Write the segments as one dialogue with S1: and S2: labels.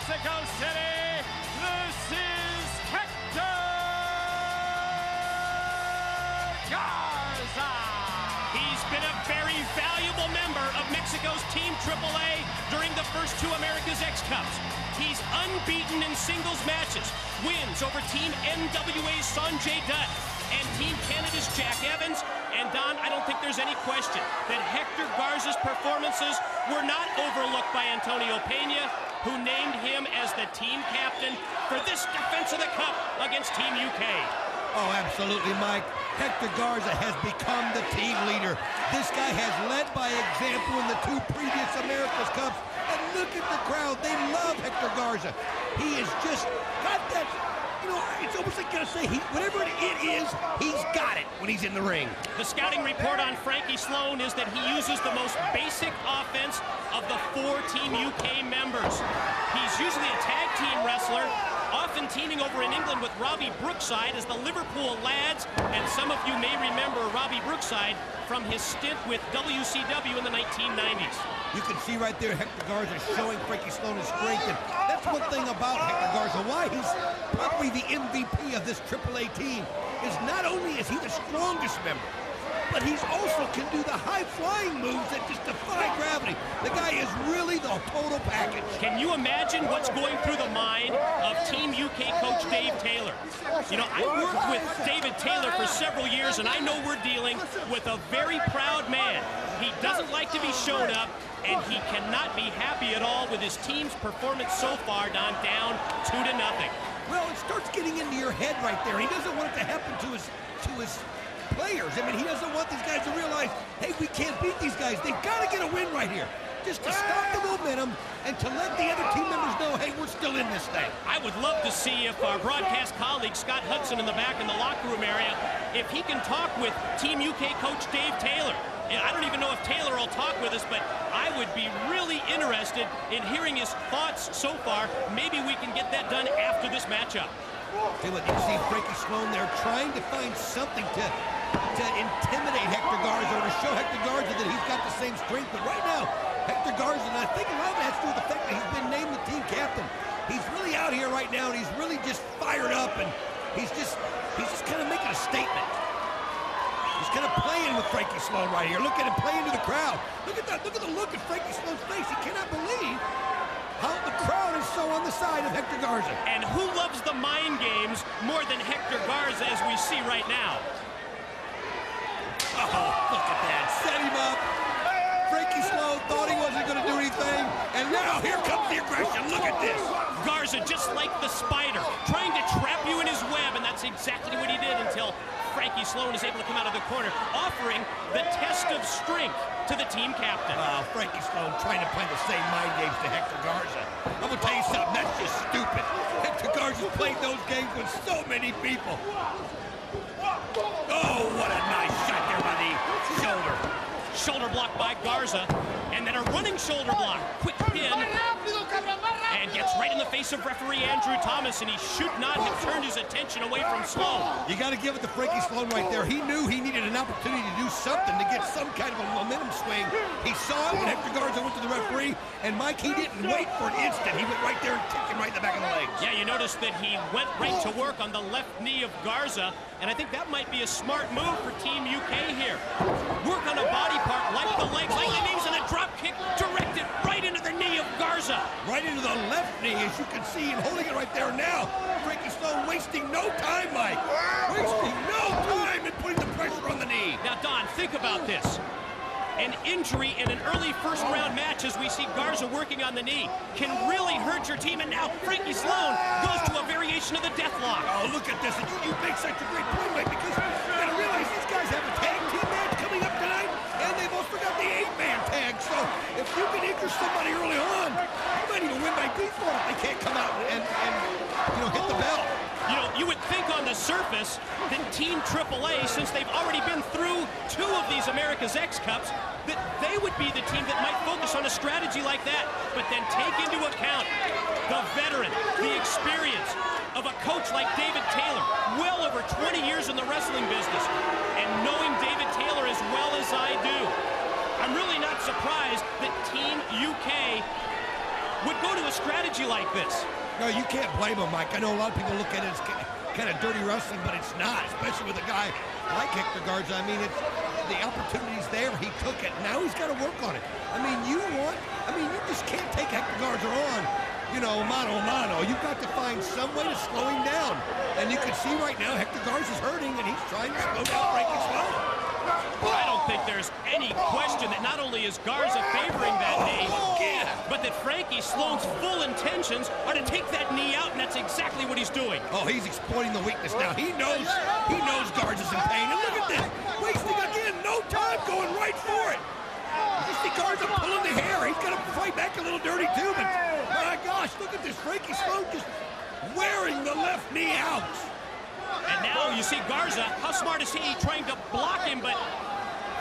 S1: Mexico City, this is Hector Garza.
S2: He's been a very valuable member of Mexico's Team AAA during the first two America's X Cups. He's unbeaten in singles matches, wins over Team NWA's Sanjay Dutt and Team Canada's Jack Evans. And Don, I don't think there's any question that Hector Garza's performances were not overlooked by Antonio Pena, who named him as the team captain for this defense of the Cup against Team UK.
S3: Oh, absolutely, Mike. Hector Garza has become the team leader. This guy has led by example in the two previous America's Cups. And look at the crowd. They love Hector Garza. He has just got that, you know, it's almost like you gotta say, whatever it is, he's got it when he's in the ring.
S2: The scouting report on Frankie Sloan is that he uses the most basic offense of the four Team UK members. He's usually a tag team wrestler, often teaming over in England with Robbie Brookside as the Liverpool Lads, and some of you may remember Robbie Brookside from his stint with WCW in the 1990s.
S3: You can see right there Hector Garza showing Frankie Sloan his strength, and that's one thing about Hector Garza, why he's probably the MVP of this AAA team, is not only is he the strongest member, but he's also can do the high-flying moves that just defy gravity. The guy is really the total package.
S2: Can you imagine what's going through the mind of Team UK coach Dave Taylor? You know, I worked with David Taylor for several years, and I know we're dealing with a very proud man. He doesn't like to be shown up, and he cannot be happy at all with his team's performance so far, down 2-0.
S3: Well, it starts getting into your head right there. He doesn't want it to happen to his players. I mean, he doesn't want these guys to realize, hey, we can't beat these guys. They've got to get a win right here, just to stop the momentum and to let the other team members know, hey, we're still in this thing.
S2: I would love to see if our broadcast colleague, Scott Hudson, in the back in the locker room area, if he can talk with Team UK coach Dave Taylor. I don't even know if Taylor will talk with us, but I would be really interested in hearing his thoughts so far. Maybe we can get that done after this matchup.
S3: See what you see Frankie Sloan there trying to find something to intimidate Hector Garza, or to show Hector Garza that he's got the same strength. But right now, Hector Garza, and I think a lot of that has to do with the fact that he's been named the team captain. He's really out here right now, and he's really just fired up, and he's just kind of making a statement. He's kind of playing with Frankie Sloan right here. Look at him playing to the crowd. Look at that. Look at the look at Frankie Sloan's face. He cannot believe how the crowd is so on the side of Hector Garza.
S2: And who loves the mind games more than Hector Garza, as we see right now?
S3: Oh, look at that. Set him up. Frankie Sloan thought he wasn't going to do anything, and now here comes the aggression. Look at this.
S2: Garza, just like the spider, trying to trap you in his web, and that's exactly what he did until Frankie Sloan is able to come out of the corner, offering the test of strength to the team captain.
S3: Frankie Sloan trying to play the same mind games to Hector Garza. I'm going to tell you something, that's just stupid. Hector Garza's played those games with so many people. Oh, what a nice shot there by the shoulder.
S2: Shoulder block by Garza, and then a running shoulder block. Quick pin, and gets right in the face of referee Andrew Thomas, and he should not have turned his attention away from Sloan.
S3: You got to give it to Frankie Sloan right there. He knew he needed an opportunity to do something to get some kind of a momentum swing. He saw it when Hector Garza went to the referee, and Mike, he didn't wait for an instant. He went right there and kicked him right in the back of the legs.
S2: Yeah, you notice that he went right to work on the left knee of Garza, and I think that might be a smart move for Team UK here. Work on a body part like the legs, like the knees, and a drop kick directed right into the knee of Garza.
S3: Right into the left knee, as you can see, and holding it right there now. Frankie Sloan wasting no time, Mike. Wasting no time in putting the pressure on the knee.
S2: Now, Don, think about this. An injury in an early first-round match, as we see Garza working on the knee, can really hurt your team. And now Frankie Sloan goes to a variation of the death lock.
S3: Oh, look at this. And you make such a great point, Mike, because you got to realize these guys have a tag team match coming up tonight, and they've also got the 8-man tag. So if you can injure somebody early on, you might even win by default if they can't come out and you know, hit the bell.
S2: You know, you would think on the surface that Team AAA, since they've already been through 2 of these America's X Cups, that they would be the team that might focus on a strategy like that. But then take into account the veteran, the experience of a coach like David Taylor, well over 20 years in the wrestling business. And knowing David Taylor as well as I do, I'm really not surprised that Team UK would go to a strategy like this.
S3: No, you can't blame him, Mike. I know a lot of people look at it as kind of dirty wrestling, but it's not, especially with a guy like Hector Garza. I mean, it's the opportunity's there. He took it. Now he's got to work on it. I mean, you just can't take Hector Garza on, you know, mano a mano. You've got to find some way to slow him down. And you can see right now Hector Garza's hurting, and he's trying to slow down Frankie Sloan.
S2: I don't think there's any question that not only is Garza favoring that knee, but that Frankie Sloan's full intentions are to take that knee out, and that's exactly what he's doing.
S3: Oh, he's exploiting the weakness now. He knows Garza's in pain. And look at this, wasting again, no time, going right for it. You see Garza pulling the hair. He's got to fight back a little dirty too, but my gosh, look at this. Frankie Sloan just wearing the left knee out.
S2: And now you see Garza, how smart is he trying to block him, but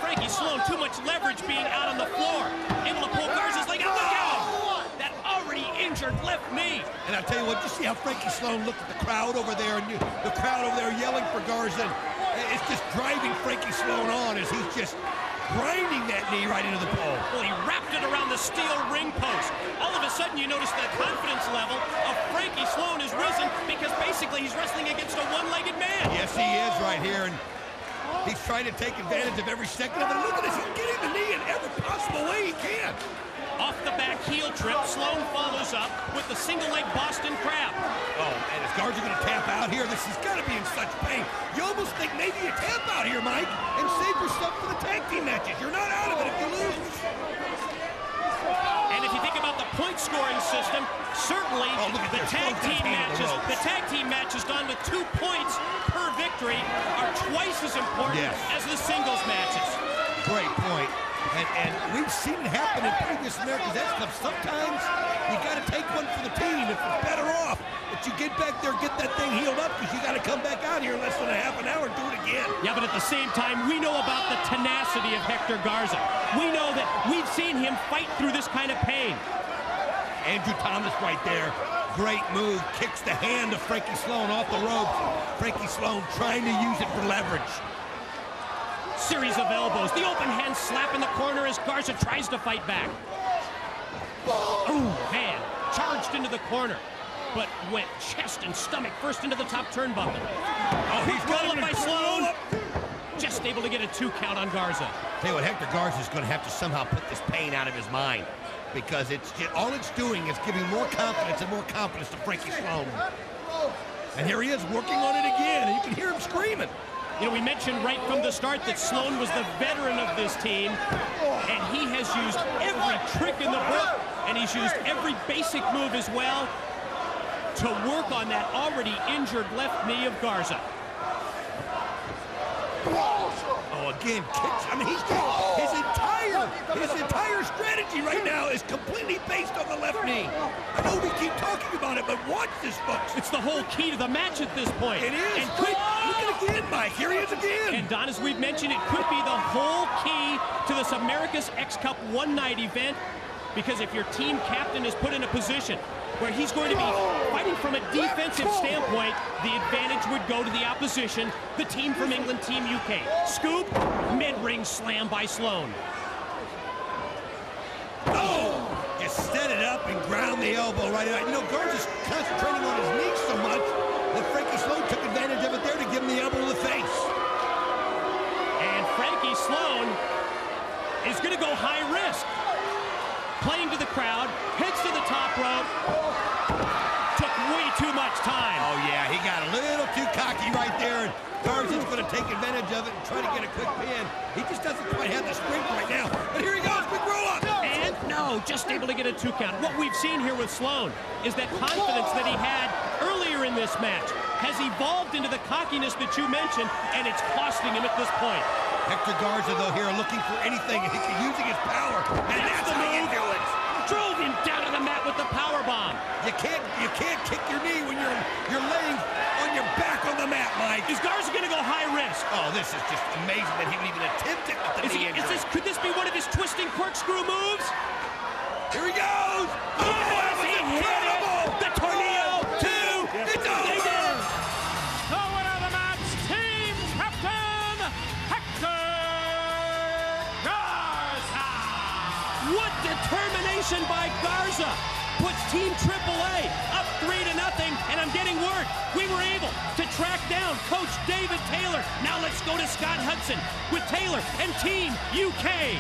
S2: Frankie Sloan, too much leverage being out on the floor. Able to pull Garza's leg out. Look out! That already injured left knee.
S3: And I'll tell you what, you see how Frankie Sloan looked at the crowd over there, and the crowd over there yelling for Garza. It's just driving Frankie Sloan on as he's just grinding that knee right into the pole.
S2: Well, he wrapped it around the steel ring post. All of a sudden, you notice the confidence level of Frankie Sloan has risen because basically he's wrestling against a one-legged man.
S3: Yes, he is right here, and he's trying to take advantage of every second of it. Look at this, he's getting the knee in every possible way he can.
S2: Off the back heel trip, Sloan follows up with the single-leg Boston Crab.
S3: Oh, man, is Garza going to tap out here? This has got to be in such pain. You almost think maybe you tap out here, Mike, and save yourself for the tag team matches. You're not out of it if you lose.
S2: And if you think about the point-scoring system, certainly the tag team matches done with 2 points per victory are twice as important as the singles matches.
S3: Great point. And we've seen it happen in previous America's X Cup. Sometimes you got to take one for the team if it's better off. But you get back there, get that thing healed up, because you got to come back out here in less than a half an hour and do it again.
S2: Yeah, but at the same time, we know about the tenacity of Hector Garza. We know that we've seen him fight through this kind of pain.
S3: Andrew Thomas right there. Great move. Kicks the hand of Frankie Sloan off the ropes. Frankie Sloan trying to use it for leverage.
S2: Series of elbows. The open hand slap in the corner as Garza tries to fight back. Oh, man. Charged into the corner, but went chest and stomach first into the top turnbuckle.
S3: Oh, he's
S2: roll up by Sloan. Just able to get a 2 count on Garza.
S3: Tell you what, Hector Garza is going to have to somehow put this pain out of his mind, because all it's doing is giving more confidence to Frankie Sloan. And here he is working on it again, and you can hear him screaming.
S2: You know, we mentioned right from the start that Sloan was the veteran of this team, and he has used every trick in the book, and he's used every basic move as well to work on that already injured left knee of Garza.
S3: Oh, again, kicks. I mean, his entire strategy right now is completely based on the left knee. I know we keep talking about it, but watch this, folks.
S2: It's the whole key to the match at this point.
S3: It is.
S2: And
S3: Look at it again, Mike. Here he is again.
S2: And Don, as we've mentioned, it could be the whole key to this America's X Cup one-night event, because if your team captain is put in a position where he's going to be fighting from a defensive standpoint, the advantage would go to the opposition, the team from England, Team UK. Scoop, mid-ring slam by Sloan.
S3: Oh! Just set it up and ground the elbow right out. You know, Garza's concentrating on his knee so much that Frankie Sloan took advantage of it there to give him the elbow to the face.
S2: And Frankie Sloan is going to go high risk. Playing to the crowd, heads to the top rope. Took way too much time.
S3: Oh, yeah, he got a little too cocky right there, and Garza's going to take advantage of it and try to get a quick pin. He just doesn't quite have the strength right now. But here he goes, quick roll-up.
S2: And no, just able to get a 2 count. What we've seen here with Sloan is that confidence that he had earlier in this match has evolved into the cockiness that you mentioned, and it's costing him at this point.
S3: Hector Garza, though, here looking for anything, and he's using his power, and that's how you do it.
S2: Drove him down to the mat with the power bomb.
S3: You can't kick your knee when you're laying on your back on the mat, Mike.
S2: Is Garza going to go high risk?
S3: Oh, this is just amazing that he would even attempt it with the knee injury.
S2: Could this be one of his twisting corkscrew moves?
S3: Here he goes. Oh,
S2: he hit it. The tornado. 2.
S3: It's over.
S1: The winner of the match, team captain, Hector Garza.
S2: What determination by Garza puts Team AAA up 3-0, and I'm getting word we were able to track down Coach David Taylor. Now let's go to Scott Hudson with Taylor and Team UK.